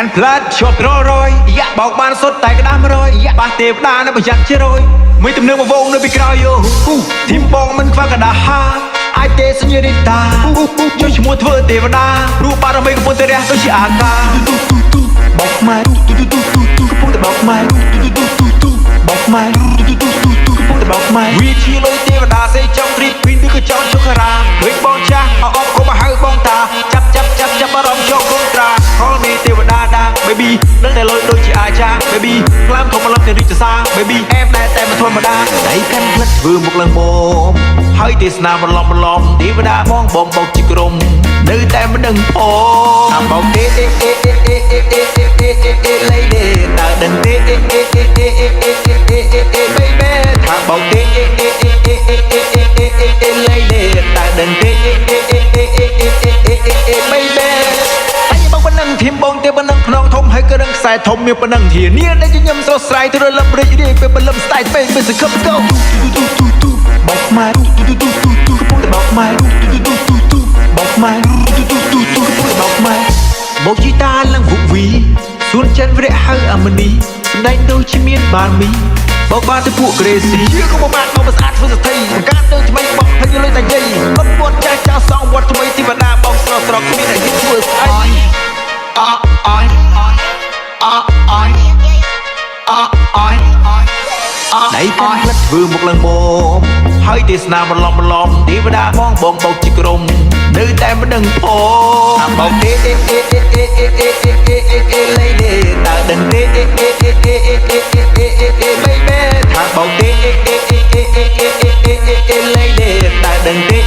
កាន់ផ្លាត់ជាប់រយបោកបានសុទ្ធតែក្តាស់100ប៉ះទេវតានៅប្រយ័ត្នជារយមួយទំនើបវងនៅពីក្រោយយោធីមបងមិនខ្វះកដាហាអាចទេសញ្ញារិតាជួយឈ្មោះធ្វើទេវតារូបបារមីកំពុងតែរះដូចជាអាកាបោកម៉ែកំពុងតែបោកម៉ែបោកម៉ែកំពុងតែបោកម៉ែវាជាលុយទេវតាសេចង់ព្រីពីនឬក៏ចង់ជុករាវិញបងចាស់អបក៏មកហៅបងតាចាប់អារម្មណ៍ចូលកូនត្រាខលមីទេវតាដា baby នឹងតែលុយដូចជាអាចា baby ក្លាមធំមកលឹកតែរីកសា baby អែមតែមិនធម្មតាដៃកាន់ផ្លិតធ្វើមុខឡើងបងហើយទេសនាបន្លំទេវតាបងបោកជាក្រុមនៅតែមិនដឹងផងតាមបោកទេលេងទេតើដឹងទេ baby តាមបោកទេលេងទេតើដឹងទេ babyប៉ុណ្ណឹងធៀមបងទេប៉ុណ្ណឹងខ្នងធំហើយក៏ដឹងខ្សែធំមានប៉ុណ្ណឹងធានាដែលញញឹមស្រស់ស្រាយទៅរលឹមរីករាយពេលបលឹមស្ទាយពេកមិនសង្ឃឹមកោបោកម៉ែកំពុងតែបោកម៉ែបោកម៉ែកំពុងតែបោកម៉ែបោកជីតាឡើងវុកវីសួនចិនវរៈហៅអាមនីសម្ដែងដូចជាមានបារមីបោកបានទៅពួកក្រេស៊ីជាក៏បានមកស្អាតធ្វើសទ្ធិបង្កើតទៅថ្មីបោកភ័យលុយតែយាយបត់វត្តចាស់សងវត្តថ្មីទីវតាបោកស្រស់គ្មានតែយឹកធ្វើស្អីដៃកាន់ផ្លិតធ្វើមុខឡើងបងហើយទេសនាបន្លំទេវតាបងបោកជាក្រុមនៅតែមិនដឹងផងតាមបោកទេលេងទេតើដឹងទេ baby តាមបោកទេលេងទេតើដឹងទេ